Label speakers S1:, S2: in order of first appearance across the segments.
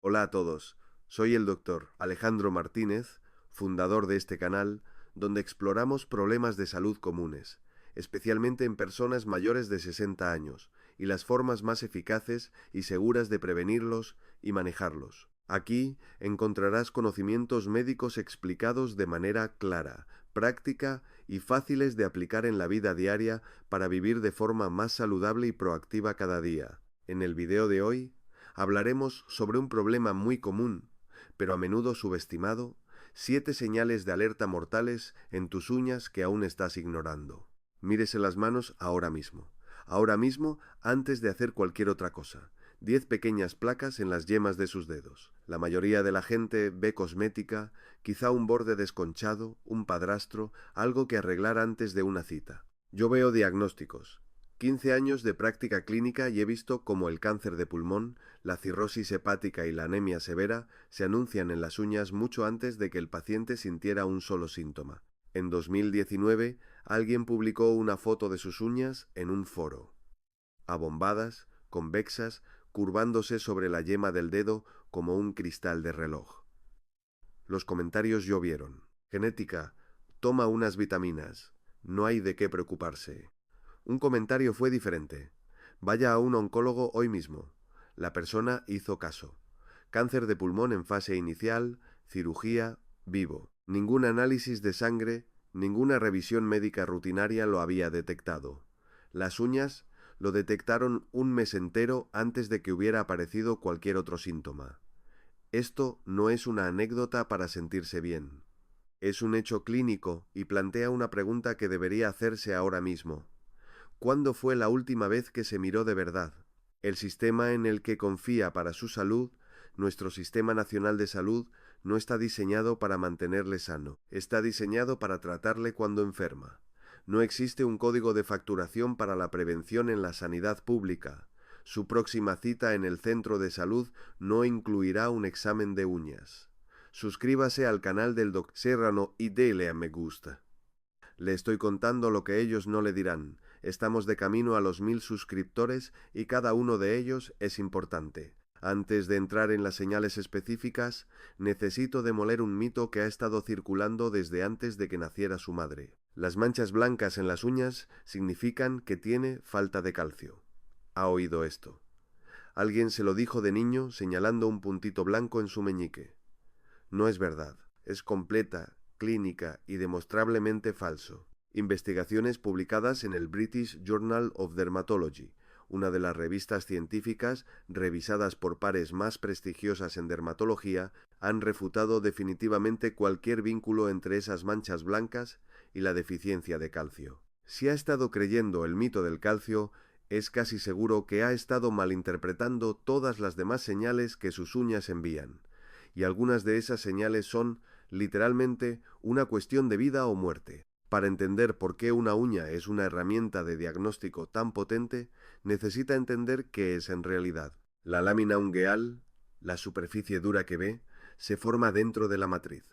S1: Hola a todos, soy el doctor Alejandro Martínez, fundador de este canal, donde exploramos problemas de salud comunes, especialmente en personas mayores de 60 años, y las formas más eficaces y seguras de prevenirlos y manejarlos. Aquí encontrarás conocimientos médicos explicados de manera clara, práctica y fáciles de aplicar en la vida diaria para vivir de forma más saludable y proactiva cada día. En el video de hoy hablaremos sobre un problema muy común, pero a menudo subestimado: 7 señales de alerta mortales en tus uñas que aún estás ignorando. Mírese las manos ahora mismo antes de hacer cualquier otra cosa. 10 pequeñas placas en las yemas de sus dedos. La mayoría de la gente ve cosmética, quizá un borde desconchado, un padrastro, algo que arreglar antes de una cita. Yo veo diagnósticos. 15 años de práctica clínica y he visto cómo el cáncer de pulmón, la cirrosis hepática y la anemia severa se anuncian en las uñas mucho antes de que el paciente sintiera un solo síntoma. En 2019, alguien publicó una foto de sus uñas en un foro. Abombadas, convexas, curvándose sobre la yema del dedo como un cristal de reloj. Los comentarios llovieron. Genética, toma unas vitaminas, no hay de qué preocuparse. Un comentario fue diferente. Vaya a un oncólogo hoy mismo. La persona hizo caso. Cáncer de pulmón en fase inicial, cirugía, vivo. Ningún análisis de sangre, ninguna revisión médica rutinaria lo había detectado. Las uñas lo detectaron un mes entero antes de que hubiera aparecido cualquier otro síntoma. Esto no es una anécdota para sentirse bien. Es un hecho clínico y plantea una pregunta que debería hacerse ahora mismo. ¿Cuándo fue la última vez que se miró de verdad? El sistema en el que confía para su salud, nuestro Sistema Nacional de Salud, no está diseñado para mantenerle sano, está diseñado para tratarle cuando enferma. No existe un código de facturación para la prevención en la sanidad pública. Su próxima cita en el centro de salud no incluirá un examen de uñas. Suscríbase al canal del Dr. Serrano y dele a me gusta. Le estoy contando lo que ellos no le dirán. Estamos de camino a los 1000 suscriptores y cada uno de ellos es importante. Antes de entrar en las señales específicas, necesito demoler un mito que ha estado circulando desde antes de que naciera su madre. Las manchas blancas en las uñas significan que tiene falta de calcio. ¿Ha oído esto? Alguien se lo dijo de niño señalando un puntito blanco en su meñique. No es verdad, es completa, clínica y demostrablemente falso. Investigaciones publicadas en el British Journal of Dermatology, una de las revistas científicas revisadas por pares más prestigiosas en dermatología, han refutado definitivamente cualquier vínculo entre esas manchas blancas y la deficiencia de calcio. Si ha estado creyendo el mito del calcio, es casi seguro que ha estado malinterpretando todas las demás señales que sus uñas envían. Y algunas de esas señales son, literalmente, una cuestión de vida o muerte. Para entender por qué una uña es una herramienta de diagnóstico tan potente, necesita entender qué es en realidad. La lámina ungueal, la superficie dura que ve, se forma dentro de la matriz.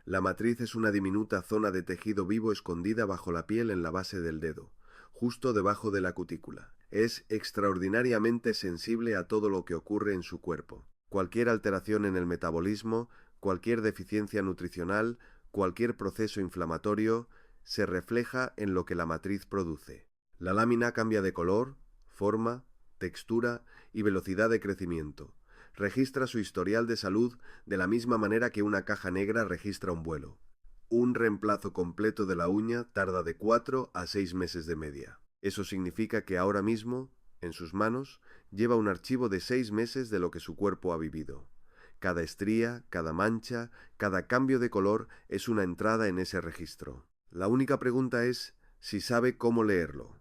S1: La matriz es una diminuta zona de tejido vivo escondida bajo la piel en la base del dedo, justo debajo de la cutícula. Es extraordinariamente sensible a todo lo que ocurre en su cuerpo. Cualquier alteración en el metabolismo, cualquier deficiencia nutricional, cualquier proceso inflamatorio, se refleja en lo que la matriz produce. La lámina cambia de color, forma, textura y velocidad de crecimiento. Registra su historial de salud de la misma manera que una caja negra registra un vuelo. Un reemplazo completo de la uña tarda de 4 a 6 meses de media. Eso significa que ahora mismo, en sus manos, lleva un archivo de 6 meses de lo que su cuerpo ha vivido. Cada estría, cada mancha, cada cambio de color es una entrada en ese registro. La única pregunta es si sabe cómo leerlo.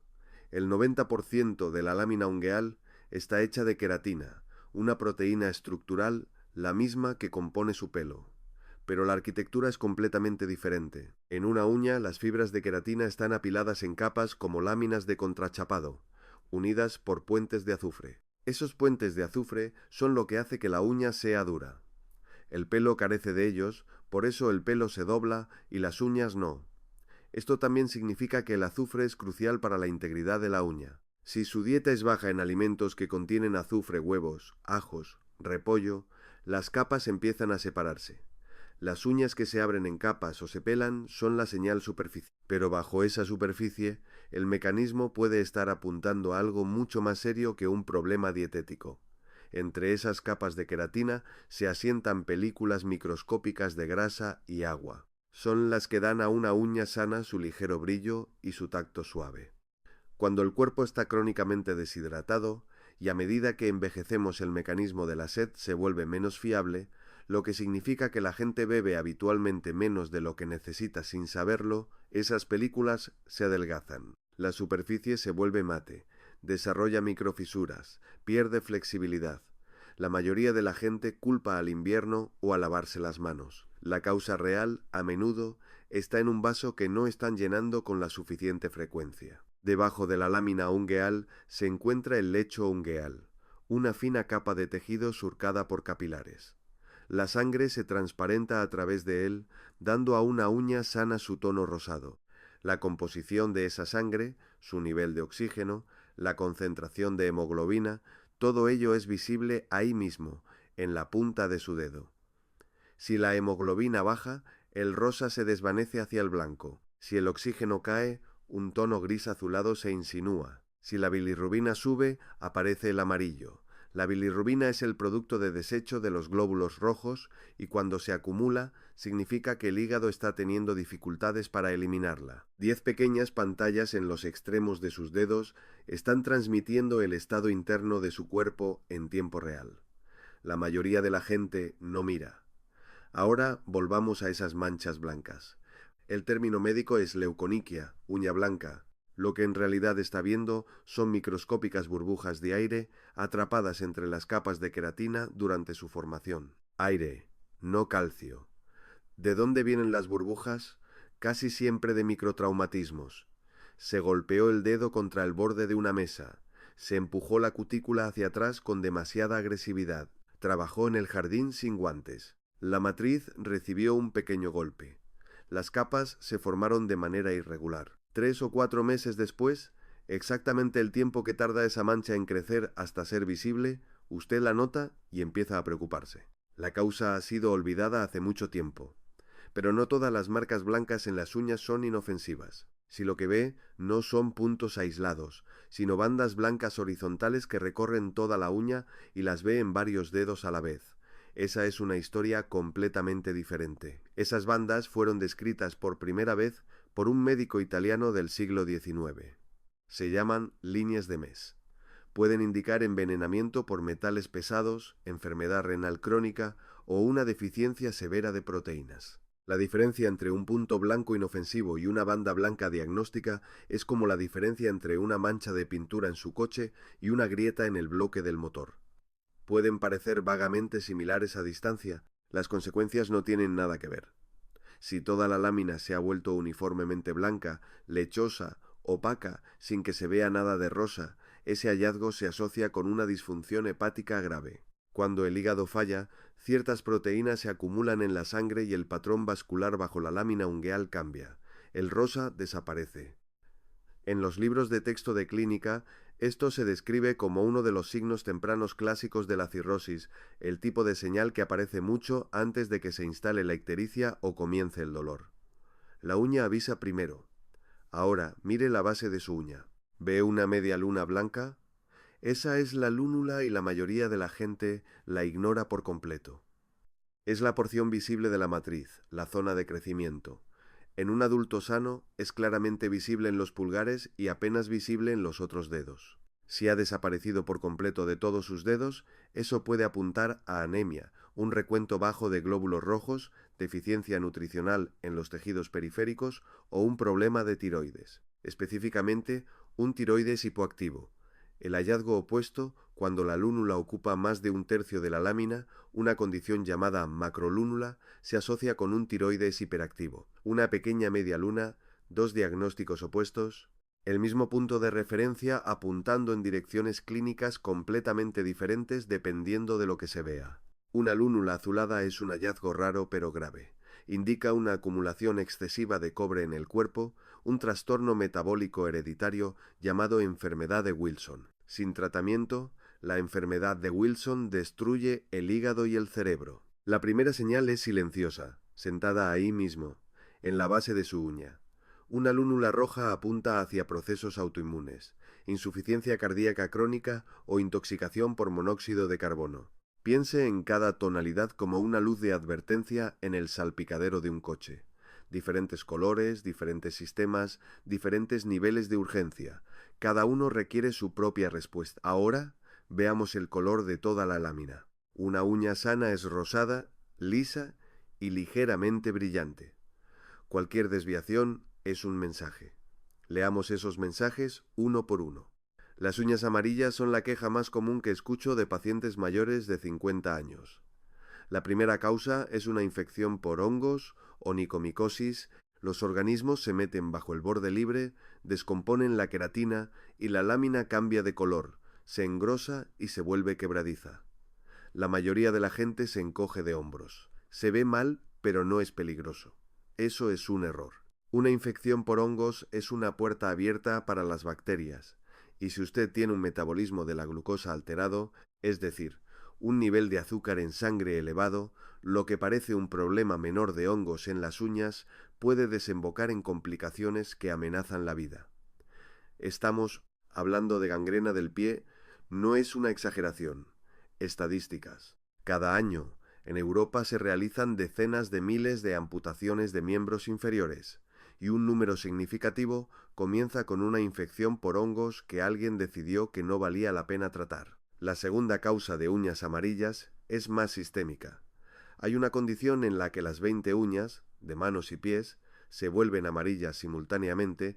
S1: El 90% de la lámina ungueal está hecha de queratina, una proteína estructural la misma que compone su pelo. Pero la arquitectura es completamente diferente. En una uña, las fibras de queratina están apiladas en capas como láminas de contrachapado, unidas por puentes de azufre. Esos puentes de azufre son lo que hace que la uña sea dura. El pelo carece de ellos, por eso el pelo se dobla y las uñas no. Esto también significa que el azufre es crucial para la integridad de la uña. Si su dieta es baja en alimentos que contienen azufre, huevos, ajos, repollo, Las capas empiezan a separarse. Las uñas que se abren en capas o se pelan son la señal superficial, pero bajo esa superficie el mecanismo puede estar apuntando a algo mucho más serio que un problema dietético. Entre esas capas de queratina se asientan películas microscópicas de grasa y agua. Son las que dan a una uña sana su ligero brillo y su tacto suave. Cuando el cuerpo está crónicamente deshidratado, y a medida que envejecemos el mecanismo de la sed se vuelve menos fiable, lo que significa que la gente bebe habitualmente menos de lo que necesita sin saberlo, esas películas se adelgazan. La superficie se vuelve mate, desarrolla microfisuras, pierde flexibilidad. La mayoría de la gente culpa al invierno o a lavarse las manos. La causa real, a menudo, está en un vaso que no están llenando con la suficiente frecuencia. Debajo de la lámina ungueal se encuentra el lecho ungueal, una fina capa de tejido surcada por capilares. La sangre se transparenta a través de él, dando a una uña sana su tono rosado. La composición de esa sangre, su nivel de oxígeno, la concentración de hemoglobina, todo ello es visible ahí mismo, en la punta de su dedo. Si la hemoglobina baja, el rosa se desvanece hacia el blanco. Si el oxígeno cae, un tono gris azulado se insinúa. Si la bilirrubina sube, aparece el amarillo. La bilirrubina es el producto de desecho de los glóbulos rojos y cuando se acumula, significa que el hígado está teniendo dificultades para eliminarla. 10 pequeñas pantallas en los extremos de sus dedos están transmitiendo el estado interno de su cuerpo en tiempo real. La mayoría de la gente no mira. Ahora volvamos a esas manchas blancas. El término médico es leuconiquia, uña blanca. Lo que en realidad está viendo son microscópicas burbujas de aire atrapadas entre las capas de queratina durante su formación. Aire, no calcio. ¿De dónde vienen las burbujas? Casi siempre de microtraumatismos. Se golpeó el dedo contra el borde de una mesa. Se empujó la cutícula hacia atrás con demasiada agresividad. Trabajó en el jardín sin guantes. La matriz recibió un pequeño golpe. Las capas se formaron de manera irregular. 3 o 4 meses después, exactamente el tiempo que tarda esa mancha en crecer hasta ser visible, usted la nota y empieza a preocuparse. La causa ha sido olvidada hace mucho tiempo. Pero no todas las marcas blancas en las uñas son inofensivas. Si lo que ve no son puntos aislados, sino bandas blancas horizontales que recorren toda la uña y las ve en varios dedos a la vez. Esa es una historia completamente diferente. Esas bandas fueron descritas por primera vez por un médico italiano del siglo XIX. Se llaman líneas de Mess. Pueden indicar envenenamiento por metales pesados, enfermedad renal crónica o una deficiencia severa de proteínas. La diferencia entre un punto blanco inofensivo y una banda blanca diagnóstica es como la diferencia entre una mancha de pintura en su coche y una grieta en el bloque del motor. Pueden parecer vagamente similares a distancia, las consecuencias no tienen nada que ver. Si toda la lámina se ha vuelto uniformemente blanca, lechosa, opaca, sin que se vea nada de rosa, ese hallazgo se asocia con una disfunción hepática grave. Cuando el hígado falla, ciertas proteínas se acumulan en la sangre y el patrón vascular bajo la lámina ungueal cambia. El rosa desaparece. En los libros de texto de clínica, esto se describe como uno de los signos tempranos clásicos de la cirrosis, el tipo de señal que aparece mucho antes de que se instale la ictericia o comience el dolor. La uña avisa primero. Ahora, mire la base de su uña. ¿Ve una media luna blanca? Esa es la lúnula y la mayoría de la gente la ignora por completo. Es la porción visible de la matriz, la zona de crecimiento. En un adulto sano es claramente visible en los pulgares y apenas visible en los otros dedos. Si ha desaparecido por completo de todos sus dedos, eso puede apuntar a anemia, un recuento bajo de glóbulos rojos, deficiencia nutricional en los tejidos periféricos o un problema de tiroides, específicamente un tiroides hipoactivo. El hallazgo opuesto, cuando la lúnula ocupa más de un tercio de la lámina, una condición llamada macrolúnula, se asocia con un tiroides hiperactivo. Una pequeña media luna, 2 diagnósticos opuestos, el mismo punto de referencia apuntando en direcciones clínicas completamente diferentes dependiendo de lo que se vea. Una lúnula azulada es un hallazgo raro pero grave. Indica una acumulación excesiva de cobre en el cuerpo, un trastorno metabólico hereditario llamado enfermedad de Wilson. Sin tratamiento, La enfermedad de Wilson destruye el hígado y el cerebro. La primera señal es silenciosa, sentada ahí mismo, en la base de su uña. Una lúnula roja apunta hacia procesos autoinmunes, insuficiencia cardíaca crónica o intoxicación por monóxido de carbono. Piense en cada tonalidad como una luz de advertencia en el salpicadero de un coche. Diferentes colores, diferentes sistemas, diferentes niveles de urgencia. Cada uno requiere su propia respuesta. Ahora, veamos el color de toda la lámina. Una uña sana es rosada, lisa y ligeramente brillante. Cualquier desviación es un mensaje. Leamos esos mensajes uno por uno. Las uñas amarillas son la queja más común que escucho de pacientes mayores de 50 años. La primera causa es una infección por hongos, onicomicosis. Los organismos se meten bajo el borde libre, descomponen la queratina y la lámina cambia de color, se engrosa y se vuelve quebradiza. La mayoría de la gente se encoge de hombros. Se ve mal, pero no es peligroso. Eso es un error. Una infección por hongos es una puerta abierta para las bacterias, y si usted tiene un metabolismo de la glucosa alterado, es decir, un nivel de azúcar en sangre elevado, lo que parece un problema menor de hongos en las uñas puede desembocar en complicaciones que amenazan la vida. Estamos hablando de gangrena del pie, no es una exageración. Estadísticas. Cada año, en Europa se realizan decenas de miles de amputaciones de miembros inferiores, y un número significativo comienza con una infección por hongos que alguien decidió que no valía la pena tratar. La segunda causa de uñas amarillas es más sistémica. Hay una condición en la que las 20 uñas, de manos y pies, se vuelven amarillas simultáneamente,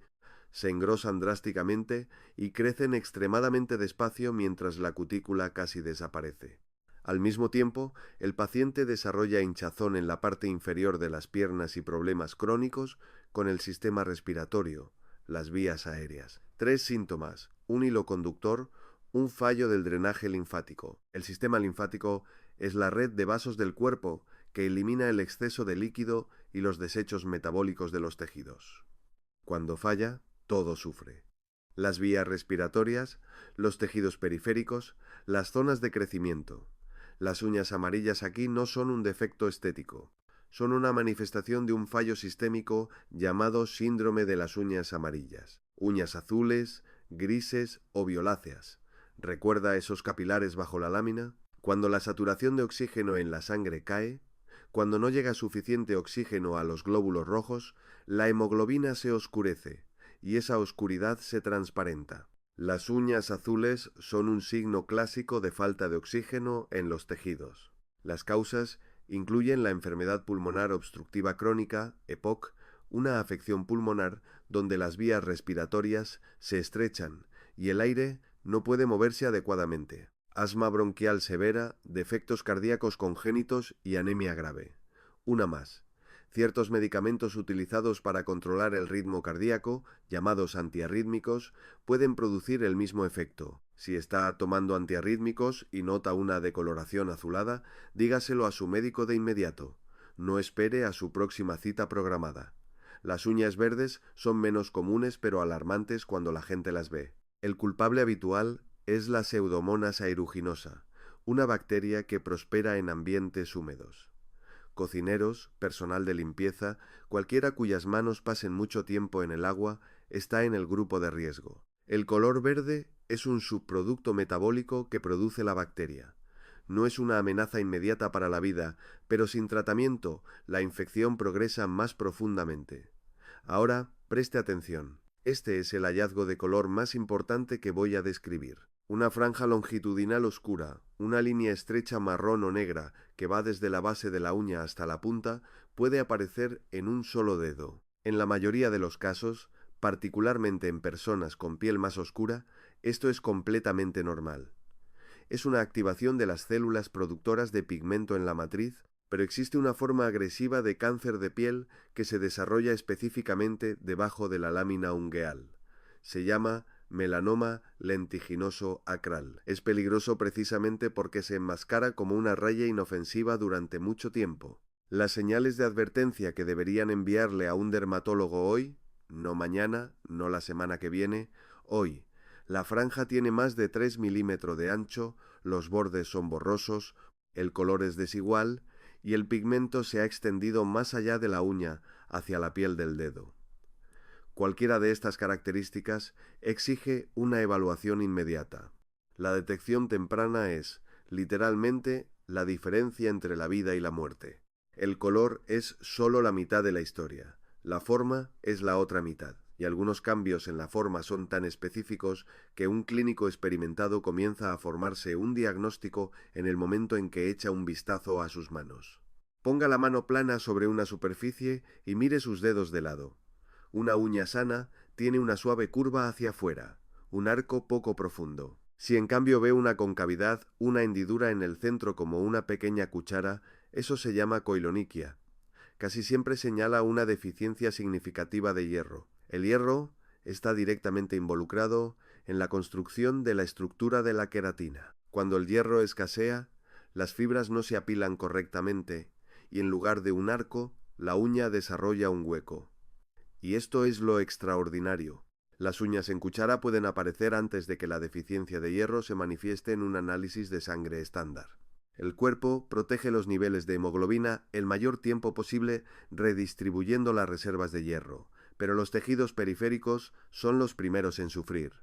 S1: se engrosan drásticamente y crecen extremadamente despacio mientras la cutícula casi desaparece. Al mismo tiempo, el paciente desarrolla hinchazón en la parte inferior de las piernas y problemas crónicos con el sistema respiratorio, las vías aéreas. 3 síntomas: un hilo conductor, un fallo del drenaje linfático. El sistema linfático es la red de vasos del cuerpo que elimina el exceso de líquido y los desechos metabólicos de los tejidos. Cuando falla, todo sufre. Las vías respiratorias, los tejidos periféricos, las zonas de crecimiento. Las uñas amarillas aquí no son un defecto estético, son una manifestación de un fallo sistémico llamado síndrome de las uñas amarillas. Uñas azules, grises o violáceas. ¿Recuerda esos capilares bajo la lámina? Cuando la saturación de oxígeno en la sangre cae, cuando no llega suficiente oxígeno a los glóbulos rojos, la hemoglobina se oscurece, y esa oscuridad se transparenta. Las uñas azules son un signo clásico de falta de oxígeno en los tejidos. Las causas incluyen la enfermedad pulmonar obstructiva crónica, EPOC, una afección pulmonar donde las vías respiratorias se estrechan y el aire no puede moverse adecuadamente. Asma bronquial severa, defectos cardíacos congénitos y anemia grave. Una más. Ciertos medicamentos utilizados para controlar el ritmo cardíaco, llamados antiarrítmicos, pueden producir el mismo efecto. Si está tomando antiarrítmicos y nota una decoloración azulada, dígaselo a su médico de inmediato. No espere a su próxima cita programada. Las uñas verdes son menos comunes pero alarmantes cuando la gente las ve. El culpable habitual es la Pseudomonas aeruginosa, una bacteria que prospera en ambientes húmedos. Cocineros, personal de limpieza, cualquiera cuyas manos pasen mucho tiempo en el agua, está en el grupo de riesgo. El color verde es un subproducto metabólico que produce la bacteria. No es una amenaza inmediata para la vida, pero sin tratamiento, la infección progresa más profundamente. Ahora, preste atención. Este es el hallazgo de color más importante que voy a describir. Una franja longitudinal oscura, una línea estrecha marrón o negra que va desde la base de la uña hasta la punta, puede aparecer en un solo dedo. En la mayoría de los casos, particularmente en personas con piel más oscura, esto es completamente normal. Es una activación de las células productoras de pigmento en la matriz, pero existe una forma agresiva de cáncer de piel que se desarrolla específicamente debajo de la lámina ungueal. Se llama melanoma lentiginoso acral. Es peligroso precisamente porque se enmascara como una raya inofensiva durante mucho tiempo. Las señales de advertencia que deberían enviarle a un dermatólogo hoy, no mañana, no la semana que viene, hoy. La franja tiene más de 3 milímetros de ancho, los bordes son borrosos, el color es desigual y el pigmento se ha extendido más allá de la uña, hacia la piel del dedo. Cualquiera de estas características exige una evaluación inmediata. La detección temprana es, literalmente, la diferencia entre la vida y la muerte. El color es solo la mitad de la historia, la forma es la otra mitad, y algunos cambios en la forma son tan específicos que un clínico experimentado comienza a formarse un diagnóstico en el momento en que echa un vistazo a sus manos. Ponga la mano plana sobre una superficie y mire sus dedos de lado. Una uña sana tiene una suave curva hacia afuera, un arco poco profundo. Si en cambio ve una concavidad, una hendidura en el centro como una pequeña cuchara, eso se llama coiloniquia. Casi siempre señala una deficiencia significativa de hierro. El hierro está directamente involucrado en la construcción de la estructura de la queratina. Cuando el hierro escasea, las fibras no se apilan correctamente y en lugar de un arco, la uña desarrolla un hueco. Y esto es lo extraordinario. Las uñas en cuchara pueden aparecer antes de que la deficiencia de hierro se manifieste en un análisis de sangre estándar. El cuerpo protege los niveles de hemoglobina el mayor tiempo posible redistribuyendo las reservas de hierro, pero los tejidos periféricos son los primeros en sufrir.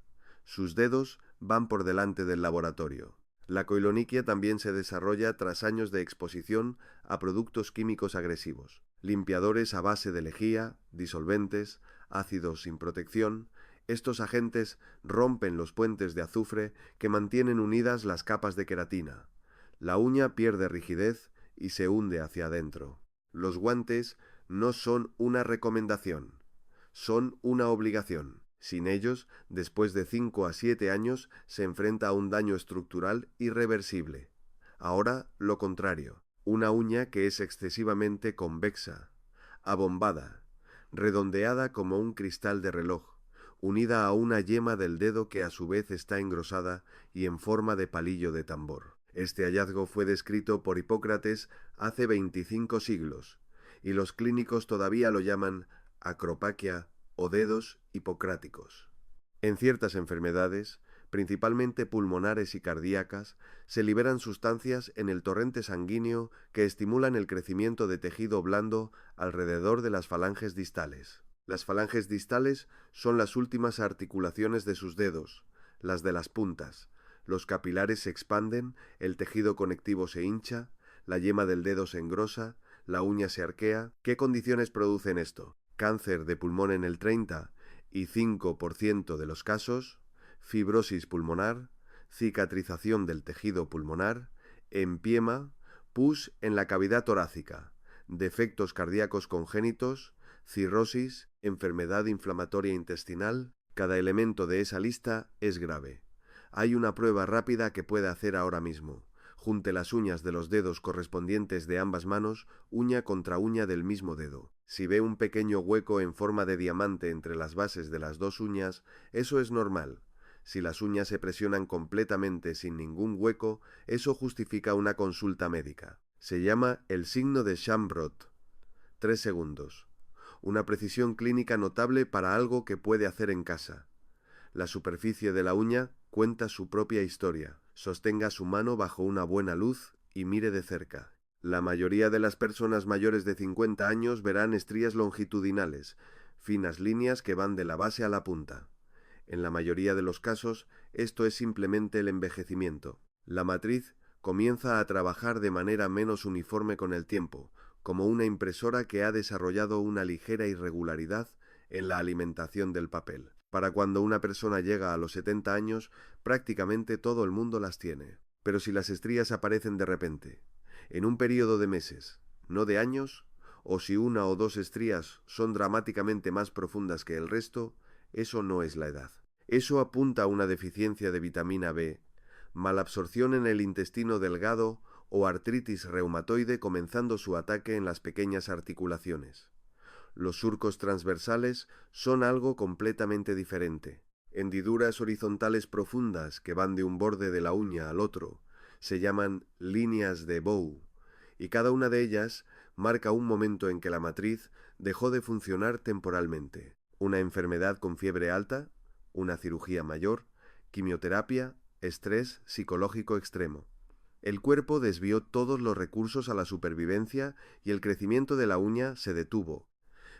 S1: Sus dedos van por delante del laboratorio. La coiloniquia también se desarrolla tras años de exposición a productos químicos agresivos, limpiadores a base de lejía, disolventes, ácidos sin protección. Estos agentes rompen los puentes de azufre que mantienen unidas las capas de queratina. La uña pierde rigidez y se hunde hacia adentro. Los guantes no son una recomendación, son una obligación. Sin ellos, después de 5 a 7 años, se enfrenta a un daño estructural irreversible. Ahora, lo contrario, una uña que es excesivamente convexa, abombada, redondeada como un cristal de reloj, unida a una yema del dedo que a su vez está engrosada y en forma de palillo de tambor. Este hallazgo fue descrito por Hipócrates hace 25 siglos, y los clínicos todavía lo llaman acropaquia o dedos hipocráticos. En ciertas enfermedades, principalmente pulmonares y cardíacas, se liberan sustancias en el torrente sanguíneo que estimulan el crecimiento de tejido blando alrededor de las falanges distales. Las falanges distales son las últimas articulaciones de sus dedos, las de las puntas. Los capilares se expanden, el tejido conectivo se hincha, la yema del dedo se engrosa, la uña se arquea. ¿Qué condiciones producen esto? Cáncer de pulmón en el 30% de los casos, fibrosis pulmonar, cicatrización del tejido pulmonar, empiema, pus en la cavidad torácica, defectos cardíacos congénitos, cirrosis, enfermedad inflamatoria intestinal. Cada elemento de esa lista es grave. Hay una prueba rápida que puede hacer ahora mismo. Junte las uñas de los dedos correspondientes de ambas manos, uña contra uña del mismo dedo. Si ve un pequeño hueco en forma de diamante entre las bases de las dos uñas, eso es normal. Si las uñas se presionan completamente sin ningún hueco, eso justifica una consulta médica. Se llama el signo de Chambrot. 3 segundos. Una precisión clínica notable para algo que puede hacer en casa. La superficie de la uña cuenta su propia historia. Sostenga su mano bajo una buena luz y mire de cerca. La mayoría de las personas mayores de 50 años verán estrías longitudinales, finas líneas que van de la base a la punta. En la mayoría de los casos, esto es simplemente el envejecimiento. La matriz comienza a trabajar de manera menos uniforme con el tiempo, como una impresora que ha desarrollado una ligera irregularidad en la alimentación del papel. Para cuando una persona llega a los 70 años, prácticamente todo el mundo las tiene. Pero si las estrías aparecen de repente, en un periodo de meses, no de años, o si una o dos estrías son dramáticamente más profundas que el resto, eso no es la edad. Eso apunta a una deficiencia de vitamina B, malabsorción en el intestino delgado o artritis reumatoide comenzando su ataque en las pequeñas articulaciones. Los surcos transversales son algo completamente diferente. Hendiduras horizontales profundas que van de un borde de la uña al otro se llaman líneas de Bow, y cada una de ellas marca un momento en que la matriz dejó de funcionar temporalmente. Una enfermedad con fiebre alta, una cirugía mayor, quimioterapia, estrés psicológico extremo. El cuerpo desvió todos los recursos a la supervivencia y el crecimiento de la uña se detuvo.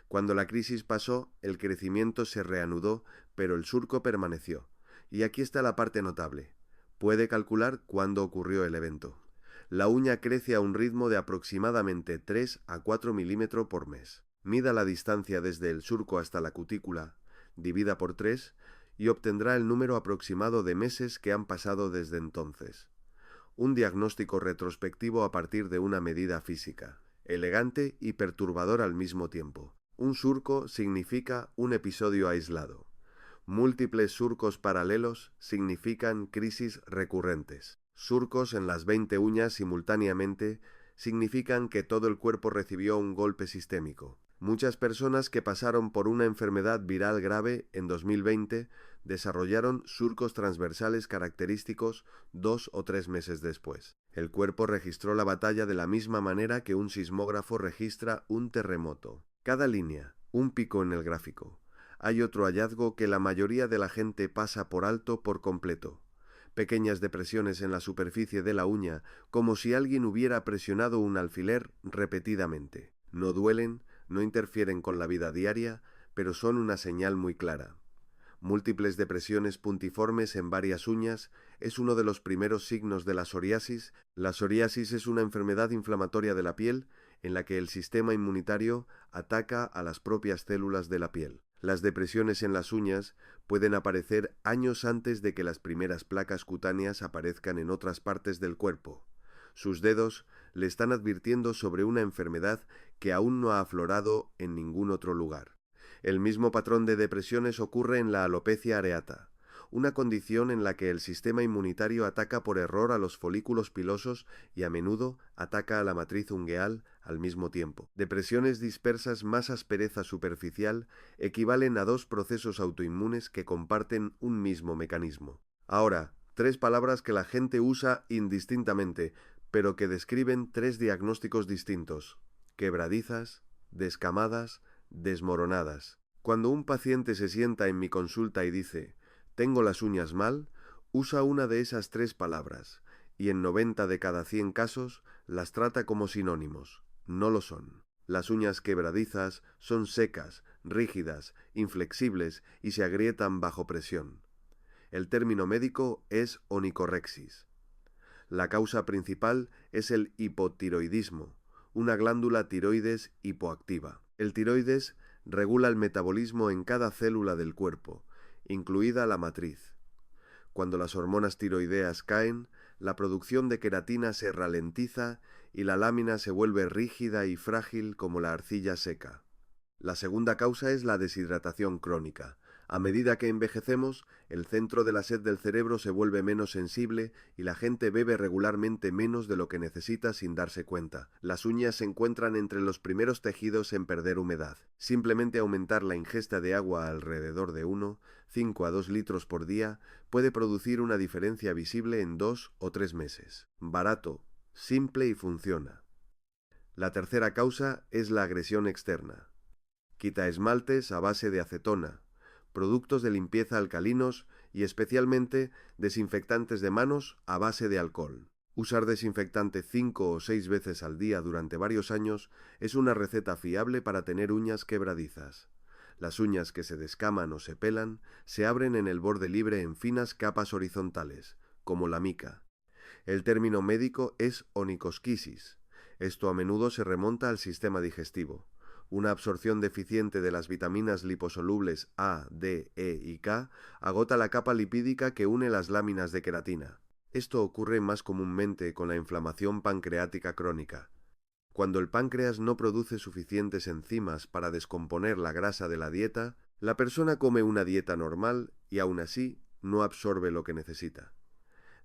S1: Cuando la crisis pasó, el crecimiento se reanudó, pero el surco permaneció. Y aquí está la parte notable. Puede calcular cuándo ocurrió el evento. La uña crece a un ritmo de aproximadamente 3 a 4 milímetros por mes. Mida la distancia desde el surco hasta la cutícula, divida por 3, y obtendrá el número aproximado de meses que han pasado desde entonces. Un diagnóstico retrospectivo a partir de una medida física, elegante y perturbador al mismo tiempo. Un surco significa un episodio aislado. Múltiples surcos paralelos significan crisis recurrentes. Surcos en las 20 uñas simultáneamente significan que todo el cuerpo recibió un golpe sistémico. Muchas personas que pasaron por una enfermedad viral grave en 2020 desarrollaron surcos transversales característicos 2 o 3 meses después. El cuerpo registró la batalla de la misma manera que un sismógrafo registra un terremoto. Cada línea, un pico en el gráfico. Hay otro hallazgo que la mayoría de la gente pasa por alto por completo. Pequeñas depresiones en la superficie de la uña, como si alguien hubiera presionado un alfiler repetidamente. No duelen, no interfieren con la vida diaria, pero son una señal muy clara. Múltiples depresiones puntiformes en varias uñas es uno de los primeros signos de la psoriasis. La psoriasis es una enfermedad inflamatoria de la piel en la que el sistema inmunitario ataca a las propias células de la piel. Las depresiones en las uñas pueden aparecer años antes de que las primeras placas cutáneas aparezcan en otras partes del cuerpo. Sus dedos le están advirtiendo sobre una enfermedad que aún no ha aflorado en ningún otro lugar. El mismo patrón de depresiones ocurre en la alopecia areata, una condición en la que el sistema inmunitario ataca por error a los folículos pilosos y a menudo ataca a la matriz ungueal al mismo tiempo. Depresiones dispersas más aspereza superficial equivalen a dos procesos autoinmunes que comparten un mismo mecanismo. Ahora, 3 palabras que la gente usa indistintamente, pero que describen 3 diagnósticos distintos: quebradizas, descamadas, desmoronadas. Cuando un paciente se sienta en mi consulta y dice «tengo las uñas mal», usa una de esas 3 palabras, y en 90 de cada 100 casos las trata como sinónimos. No lo son. Las uñas quebradizas son secas, rígidas, inflexibles y se agrietan bajo presión. El término médico es onicorexis. La causa principal es el hipotiroidismo, una glándula tiroides hipoactiva. El tiroides regula el metabolismo en cada célula del cuerpo, incluida la matriz. Cuando las hormonas tiroideas caen, la producción de queratina se ralentiza y la lámina se vuelve rígida y frágil como la arcilla seca. La segunda causa es la deshidratación crónica. A medida que envejecemos, el centro de la sed del cerebro se vuelve menos sensible y la gente bebe regularmente menos de lo que necesita sin darse cuenta. Las uñas se encuentran entre los primeros tejidos en perder humedad. Simplemente aumentar la ingesta de agua alrededor de 5 a 2 litros por día puede producir una diferencia visible en 2 o 3 meses. Barato, simple y funciona. La tercera causa es la agresión externa. Quita esmaltes a base de acetona, productos de limpieza alcalinos y especialmente desinfectantes de manos a base de alcohol. Usar desinfectante 5 o 6 veces al día durante varios años es una receta fiable para tener uñas quebradizas. Las uñas que se descaman o se pelan se abren en el borde libre en finas capas horizontales, como la mica. El término médico es onicosquisis. Esto a menudo se remonta al sistema digestivo. Una absorción deficiente de las vitaminas liposolubles A, D, E y K agota la capa lipídica que une las láminas de queratina. Esto ocurre más comúnmente con la inflamación pancreática crónica. Cuando el páncreas no produce suficientes enzimas para descomponer la grasa de la dieta, la persona come una dieta normal y aún así no absorbe lo que necesita.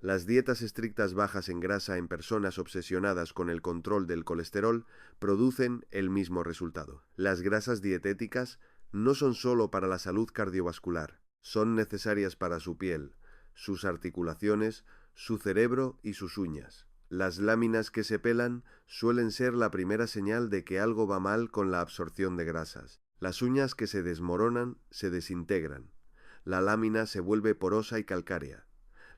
S1: Las dietas estrictas bajas en grasa en personas obsesionadas con el control del colesterol producen el mismo resultado. Las grasas dietéticas no son solo para la salud cardiovascular, son necesarias para su piel, sus articulaciones, su cerebro y sus uñas. Las láminas que se pelan suelen ser la primera señal de que algo va mal con la absorción de grasas. Las uñas que se desmoronan se desintegran. La lámina se vuelve porosa y calcárea.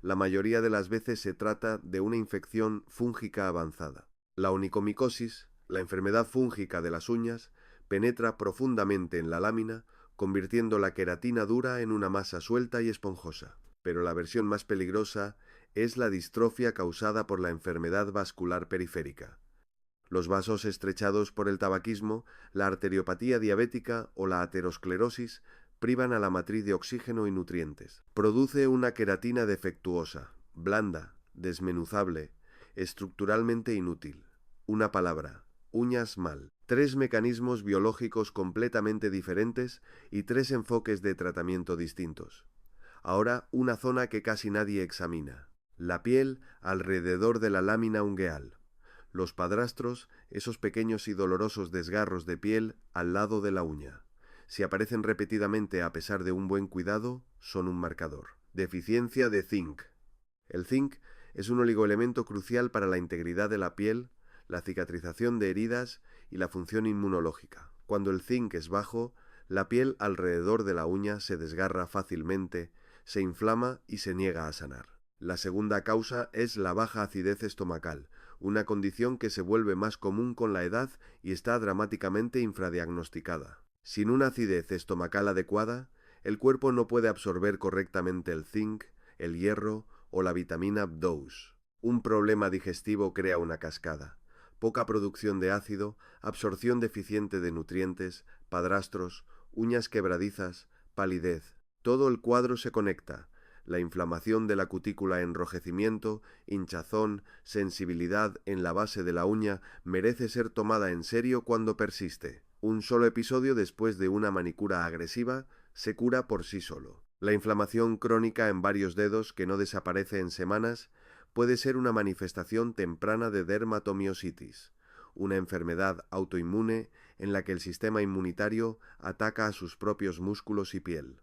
S1: La mayoría de las veces se trata de una infección fúngica avanzada. La onicomicosis, la enfermedad fúngica de las uñas, penetra profundamente en la lámina, convirtiendo la queratina dura en una masa suelta y esponjosa. Pero la versión más peligrosa es la distrofia causada por la enfermedad vascular periférica. Los vasos estrechados por el tabaquismo, la arteriopatía diabética o la aterosclerosis privan a la matriz de oxígeno y nutrientes. Produce una queratina defectuosa, blanda, desmenuzable, estructuralmente inútil. Una palabra: uñas mal. 3 mecanismos biológicos completamente diferentes y 3 enfoques de tratamiento distintos. Ahora una zona que casi nadie examina: la piel alrededor de la lámina ungueal. Los padrastros, esos pequeños y dolorosos desgarros de piel al lado de la uña. Si aparecen repetidamente a pesar de un buen cuidado, son un marcador. Deficiencia de zinc. El zinc es un oligoelemento crucial para la integridad de la piel, la cicatrización de heridas y la función inmunológica. Cuando el zinc es bajo, la piel alrededor de la uña se desgarra fácilmente, se inflama y se niega a sanar. La segunda causa es la baja acidez estomacal, una condición que se vuelve más común con la edad y está dramáticamente infradiagnosticada. Sin una acidez estomacal adecuada, el cuerpo no puede absorber correctamente el zinc, el hierro o la vitamina B2. Un problema digestivo crea una cascada: poca producción de ácido, absorción deficiente de nutrientes, padrastros, uñas quebradizas, palidez. Todo el cuadro se conecta. La inflamación de la cutícula, enrojecimiento, hinchazón, sensibilidad en la base de la uña merece ser tomada en serio cuando persiste. Un solo episodio después de una manicura agresiva se cura por sí solo. La inflamación crónica en varios dedos que no desaparece en semanas puede ser una manifestación temprana de dermatomiositis, una enfermedad autoinmune en la que el sistema inmunitario ataca a sus propios músculos y piel.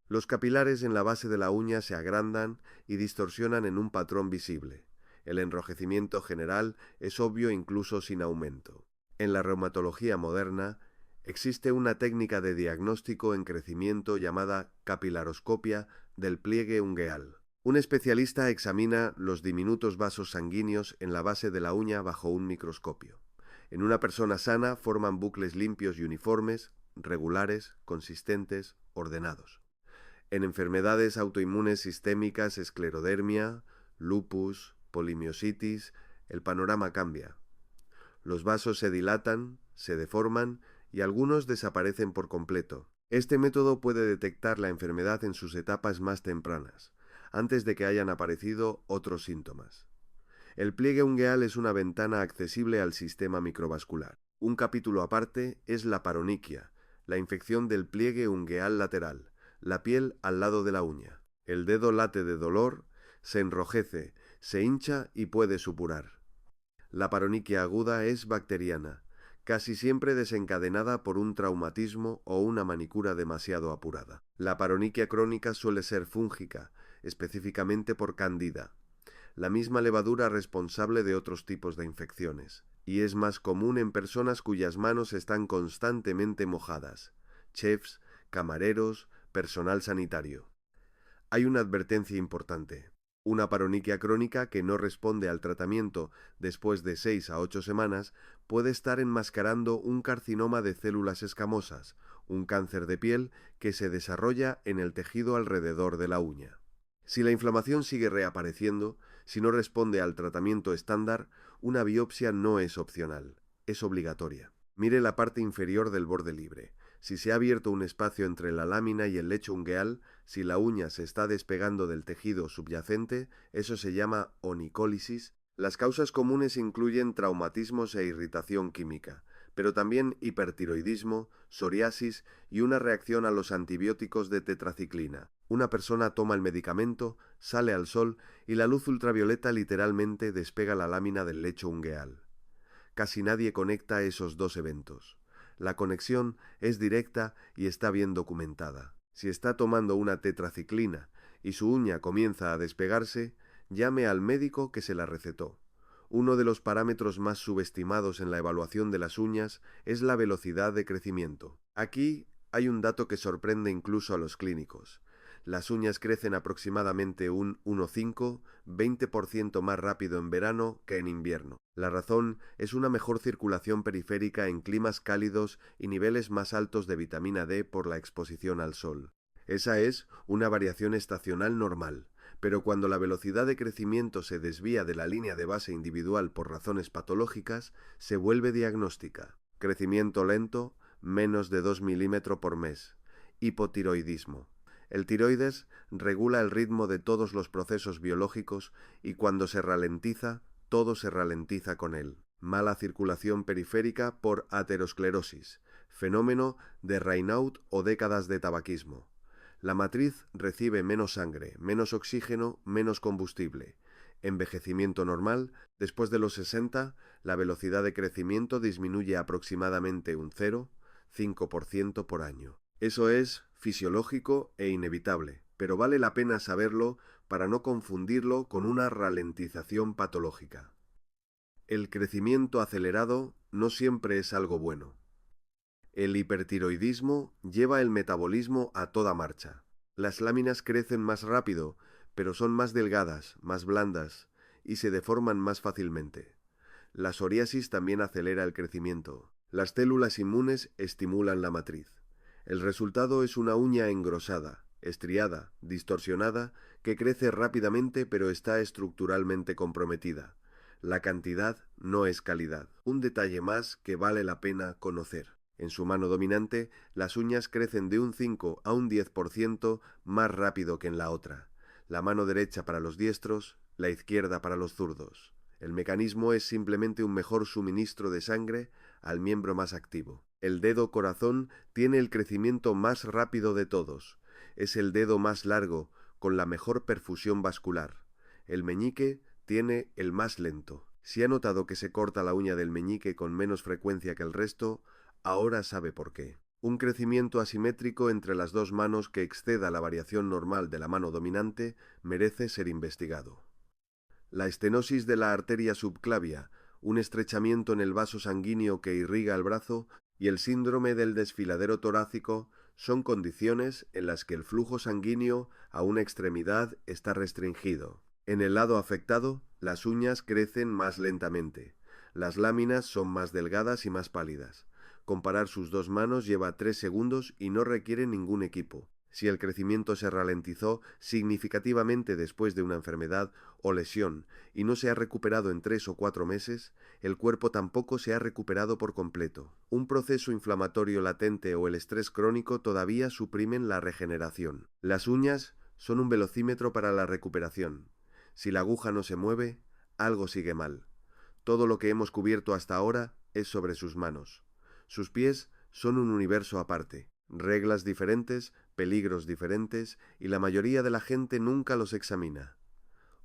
S1: Los capilares en la base de la uña se agrandan y distorsionan en un patrón visible. El enrojecimiento general es obvio incluso sin aumento. En la reumatología moderna existe una técnica de diagnóstico en crecimiento llamada capilaroscopia del pliegue ungueal. Un especialista examina los diminutos vasos sanguíneos en la base de la uña bajo un microscopio. En una persona sana forman bucles limpios y uniformes, regulares, consistentes, ordenados. En enfermedades autoinmunes sistémicas, esclerodermia, lupus, polimiositis, el panorama cambia. Los vasos se dilatan, se deforman y algunos desaparecen por completo. Este método puede detectar la enfermedad en sus etapas más tempranas, antes de que hayan aparecido otros síntomas. El pliegue ungueal es una ventana accesible al sistema microvascular. Un capítulo aparte es la paroniquia, la infección del pliegue ungueal lateral, la piel al lado de la uña. El dedo late de dolor, se enrojece, se hincha y puede supurar. La paroniquia aguda es bacteriana, casi siempre desencadenada por un traumatismo o una manicura demasiado apurada. La paroniquia crónica suele ser fúngica, específicamente por Candida, la misma levadura responsable de otros tipos de infecciones, y es más común en personas cuyas manos están constantemente mojadas: chefs, camareros, personal sanitario. Hay una advertencia importante. Una paroniquia crónica que no responde al tratamiento después de 6 a 8 semanas puede estar enmascarando un carcinoma de células escamosas, un cáncer de piel que se desarrolla en el tejido alrededor de la uña. Si la inflamación sigue reapareciendo, si no responde al tratamiento estándar, una biopsia no es opcional, es obligatoria. Mire la parte inferior del borde libre. Si se ha abierto un espacio entre la lámina y el lecho ungueal, si la uña se está despegando del tejido subyacente, eso se llama onicólisis. Las causas comunes incluyen traumatismos e irritación química, pero también hipertiroidismo, psoriasis y una reacción a los antibióticos de tetraciclina. Una persona toma el medicamento, sale al sol y la luz ultravioleta literalmente despega la lámina del lecho ungueal. Casi nadie conecta esos dos eventos. La conexión es directa y está bien documentada. Si está tomando una tetraciclina y su uña comienza a despegarse, llame al médico que se la recetó. Uno de los parámetros más subestimados en la evaluación de las uñas es la velocidad de crecimiento. Aquí hay un dato que sorprende incluso a los clínicos. Las uñas crecen aproximadamente un 1,5-20% más rápido en verano que en invierno. La razón es una mejor circulación periférica en climas cálidos y niveles más altos de vitamina D por la exposición al sol. Esa es una variación estacional normal, pero cuando la velocidad de crecimiento se desvía de la línea de base individual por razones patológicas, se vuelve diagnóstica. Crecimiento lento, menos de 2 milímetros por mes. Hipotiroidismo. El tiroides regula el ritmo de todos los procesos biológicos y cuando se ralentiza, todo se ralentiza con él. Mala circulación periférica por aterosclerosis, fenómeno de Raynaud o décadas de tabaquismo. La matriz recibe menos sangre, menos oxígeno, menos combustible. Envejecimiento normal, después de los 60, la velocidad de crecimiento disminuye aproximadamente un 0,5% por año. Eso es fisiológico e inevitable, pero vale la pena saberlo para no confundirlo con una ralentización patológica. El crecimiento acelerado no siempre es algo bueno. El hipertiroidismo lleva el metabolismo a toda marcha. Las láminas crecen más rápido, pero son más delgadas, más blandas y se deforman más fácilmente. La psoriasis también acelera el crecimiento. Las células inmunes estimulan la matriz. El resultado es una uña engrosada, estriada, distorsionada, que crece rápidamente pero está estructuralmente comprometida. La cantidad no es calidad. Un detalle más que vale la pena conocer. En su mano dominante, las uñas crecen de un 5 a un 10% más rápido que en la otra. La mano derecha para los diestros, la izquierda para los zurdos. El mecanismo es simplemente un mejor suministro de sangre al miembro más activo. El dedo corazón tiene el crecimiento más rápido de todos. Es el dedo más largo, con la mejor perfusión vascular. El meñique tiene el más lento. Si ha notado que se corta la uña del meñique con menos frecuencia que el resto, ahora sabe por qué. Un crecimiento asimétrico entre las dos manos que exceda la variación normal de la mano dominante merece ser investigado. La estenosis de la arteria subclavia, un estrechamiento en el vaso sanguíneo que irriga el brazo, y el síndrome del desfiladero torácico son condiciones en las que el flujo sanguíneo a una extremidad está restringido. En el lado afectado, las uñas crecen más lentamente. Las láminas son más delgadas y más pálidas. Comparar sus dos manos lleva 3 segundos y no requiere ningún equipo. Si el crecimiento se ralentizó significativamente después de una enfermedad o lesión y no se ha recuperado en 3 o 4 meses, el cuerpo tampoco se ha recuperado por completo. Un proceso inflamatorio latente o el estrés crónico todavía suprimen la regeneración. Las uñas son un velocímetro para la recuperación. Si la aguja no se mueve, algo sigue mal. Todo lo que hemos cubierto hasta ahora es sobre sus manos. Sus pies son un universo aparte. Reglas diferentes, peligros diferentes, y la mayoría de la gente nunca los examina.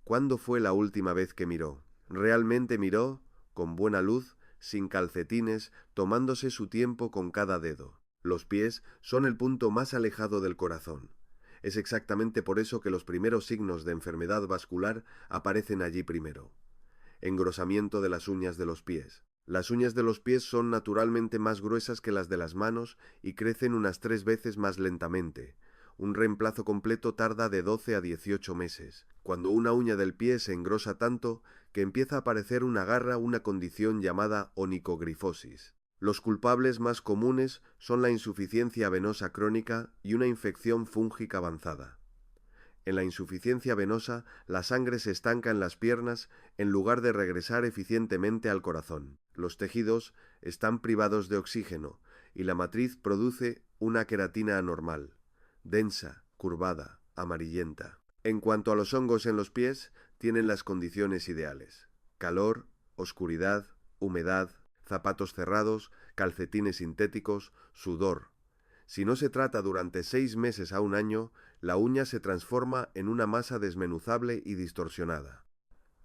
S1: ¿Cuándo fue la última vez que miró? ¿Realmente miró? Con buena luz, sin calcetines, tomándose su tiempo con cada dedo. Los pies son el punto más alejado del corazón. Es exactamente por eso que los primeros signos de enfermedad vascular aparecen allí primero. Engrosamiento de las uñas de los pies. Las uñas de los pies son naturalmente más gruesas que las de las manos y crecen unas 3 veces más lentamente. Un reemplazo completo tarda de 12 a 18 meses. Cuando una uña del pie se engrosa tanto que empieza a aparecer una garra, una condición llamada onicogrifosis. Los culpables más comunes son la insuficiencia venosa crónica y una infección fúngica avanzada. En la insuficiencia venosa, la sangre se estanca en las piernas en lugar de regresar eficientemente al corazón. Los tejidos están privados de oxígeno y la matriz produce una queratina anormal, densa, curvada, amarillenta. En cuanto a los hongos en los pies, tienen las condiciones ideales: calor, oscuridad, humedad, zapatos cerrados, calcetines sintéticos, sudor. Si no se trata durante 6 meses a un año, la uña se transforma en una masa desmenuzable y distorsionada.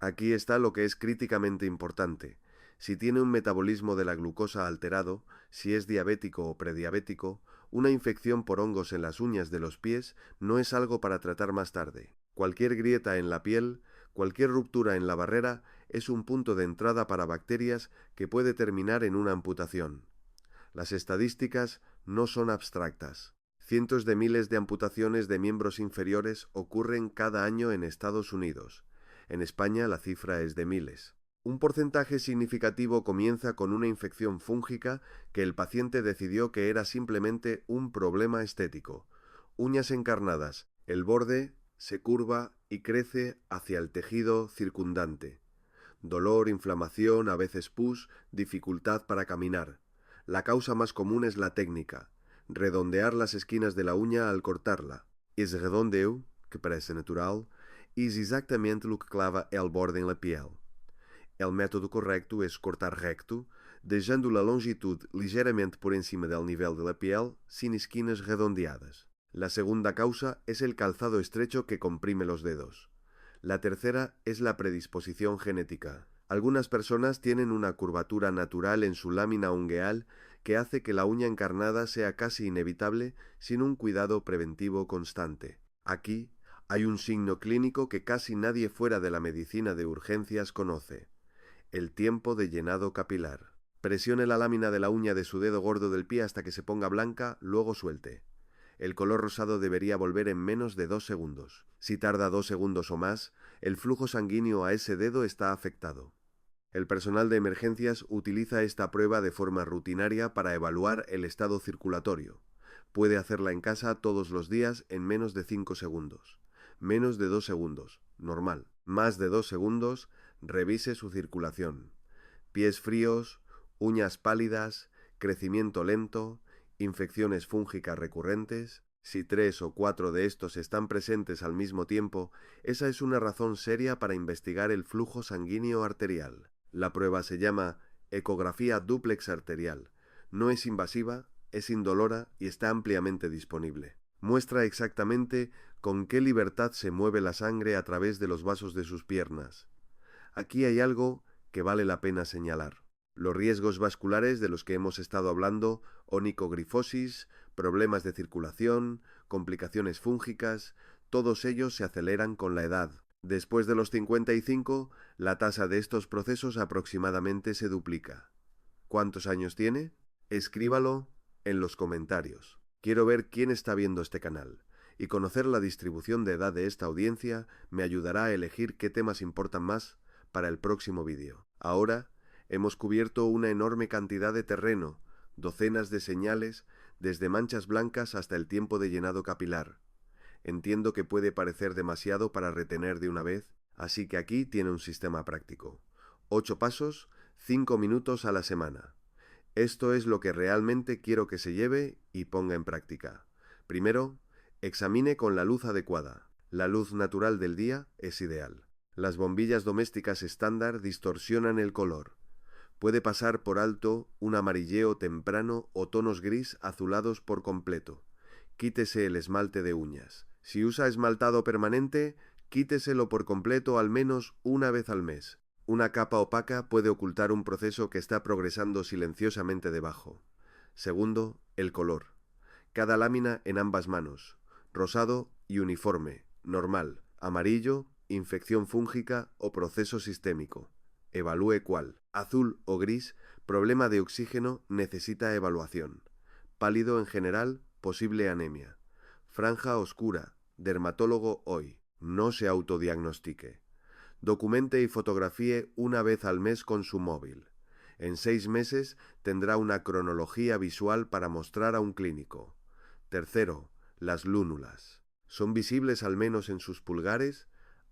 S1: Aquí está lo que es críticamente importante. Si tiene un metabolismo de la glucosa alterado, si es diabético o prediabético, una infección por hongos en las uñas de los pies no es algo para tratar más tarde. Cualquier grieta en la piel, cualquier ruptura en la barrera, es un punto de entrada para bacterias que puede terminar en una amputación. Las estadísticas no son abstractas. Cientos de miles de amputaciones de miembros inferiores ocurren cada año en Estados Unidos. En España la cifra es de miles. Un porcentaje significativo comienza con una infección fúngica que el paciente decidió que era simplemente un problema estético. Uñas encarnadas. El borde se curva y crece hacia el tejido circundante. Dolor, inflamación, a veces pus, dificultad para caminar. La causa más común es la técnica. Redondear las esquinas de la uña al cortarla. Esse redondeo, que parece natural, es exactamente lo que clava el borde en la piel. El método correcto es cortar recto, dejando la longitud ligeramente por encima del nivel de la piel, sin esquinas redondeadas. La segunda causa es el calzado estrecho que comprime los dedos. La tercera es la predisposición genética. Algunas personas tienen una curvatura natural en su lámina ungueal que hace que la uña encarnada sea casi inevitable sin un cuidado preventivo constante. Aquí hay un signo clínico que casi nadie fuera de la medicina de urgencias conoce: el tiempo de llenado capilar. Presione la lámina de la uña de su dedo gordo del pie hasta que se ponga blanca, luego suelte. El color rosado debería volver en menos de 2 segundos. Si tarda 2 segundos o más, el flujo sanguíneo a ese dedo está afectado. El personal de emergencias utiliza esta prueba de forma rutinaria para evaluar el estado circulatorio. Puede hacerla en casa todos los días en menos de 5 segundos. Menos de 2 segundos, normal. Más de 2 segundos, revise su circulación. Pies fríos, uñas pálidas, crecimiento lento, infecciones fúngicas recurrentes. Si 3 o 4 de estos están presentes al mismo tiempo, esa es una razón seria para investigar el flujo sanguíneo arterial. La prueba se llama ecografía dúplex arterial. No es invasiva, es indolora y está ampliamente disponible. Muestra exactamente con qué libertad se mueve la sangre a través de los vasos de sus piernas. Aquí hay algo que vale la pena señalar. Los riesgos vasculares de los que hemos estado hablando, onicogrifosis, problemas de circulación, complicaciones fúngicas, todos ellos se aceleran con la edad. Después de los 55, la tasa de estos procesos aproximadamente se duplica. ¿Cuántos años tiene? Escríbalo en los comentarios. Quiero ver quién está viendo este canal, y conocer la distribución de edad de esta audiencia me ayudará a elegir qué temas importan más para el próximo vídeo. Ahora hemos cubierto una enorme cantidad de terreno, docenas de señales, desde manchas blancas hasta el tiempo de llenado capilar. Entiendo que puede parecer demasiado para retener de una vez, así que aquí tiene un sistema práctico. 8 pasos, 5 minutos a la semana. Esto es lo que realmente quiero que se lleve y ponga en práctica. Primero, examine con la luz adecuada. La luz natural del día es ideal. Las bombillas domésticas estándar distorsionan el color. Puede pasar por alto un amarilleo temprano o tonos gris azulados por completo. Quítese el esmalte de uñas. Si usa esmaltado permanente, quíteselo por completo al menos una vez al mes. Una capa opaca puede ocultar un proceso que está progresando silenciosamente debajo. Segundo, el color. Cada lámina en ambas manos. Rosado y uniforme, normal, amarillo, infección fúngica o proceso sistémico. Evalúe cuál. Azul o gris, problema de oxígeno, necesita evaluación. Pálido en general, posible anemia. Franja oscura, dermatólogo hoy. No se autodiagnostique. Documente y fotografíe una vez al mes con su móvil. En 6 meses tendrá una cronología visual para mostrar a un clínico. Tercero, las lúnulas. ¿Son visibles al menos en sus pulgares?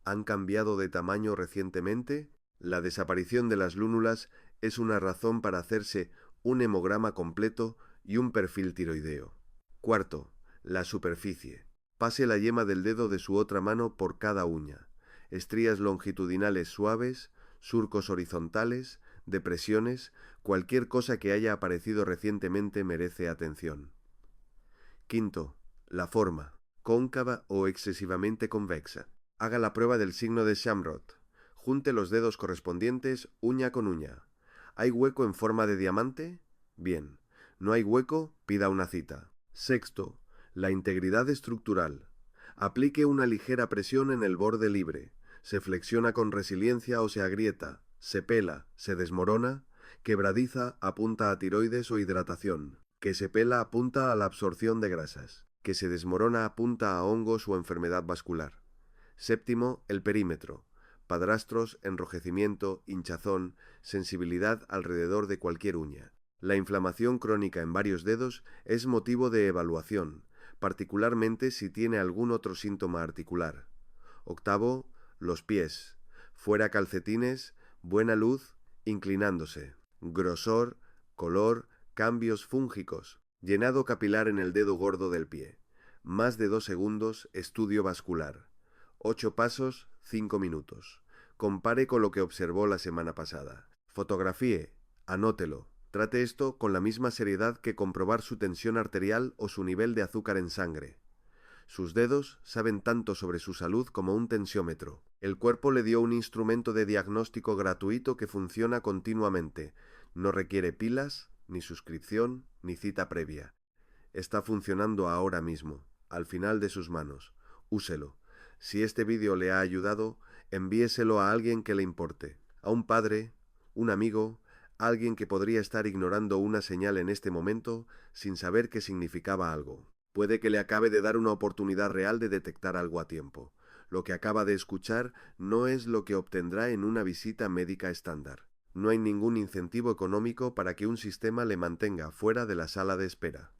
S1: ¿Han cambiado de tamaño recientemente? La desaparición de las lúnulas es una razón para hacerse un hemograma completo y un perfil tiroideo. Cuarto, la superficie. Pase la yema del dedo de su otra mano por cada uña. Estrías longitudinales suaves, surcos horizontales, depresiones, cualquier cosa que haya aparecido recientemente merece atención. Quinto, la forma, cóncava o excesivamente convexa. Haga la prueba del signo de Shamrock. Junte los dedos correspondientes uña con uña. ¿Hay hueco en forma de diamante? Bien. ¿No hay hueco? Pida una cita. Sexto, la integridad estructural. Aplique una ligera presión en el borde libre. ¿Se flexiona con resiliencia o se agrieta? ¿Se pela? ¿Se desmorona? Quebradiza apunta a tiroides o hidratación. Que se pela apunta a la absorción de grasas. que se desmorona apunta a hongos o enfermedad vascular. Séptimo, el perímetro. Padrastros, enrojecimiento, hinchazón, sensibilidad alrededor de cualquier uña. La inflamación crónica en varios dedos es motivo de evaluación, particularmente si tiene algún otro síntoma articular. Octavo, los pies. Fuera calcetines, buena luz, inclinándose. Grosor, color, cambios fúngicos. Llenado capilar en el dedo gordo del pie. Más de 2 segundos, estudio vascular. 8 pasos, 5 minutos. Compare con lo que observó la semana pasada. Fotografíe, anótelo. Trate esto con la misma seriedad que comprobar su tensión arterial o su nivel de azúcar en sangre. Sus dedos saben tanto sobre su salud como un tensiómetro. El cuerpo le dio un instrumento de diagnóstico gratuito que funciona continuamente. No requiere pilas, ni suscripción, ni cita previa. Está funcionando ahora mismo, al final de sus manos. Úselo. Si este vídeo le ha ayudado, envíeselo a alguien que le importe. A un padre, un amigo, alguien que podría estar ignorando una señal en este momento sin saber que significaba algo. Puede que le acabe de dar una oportunidad real de detectar algo a tiempo. Lo que acaba de escuchar no es lo que obtendrá en una visita médica estándar. No hay ningún incentivo económico para que un sistema le mantenga fuera de la sala de espera.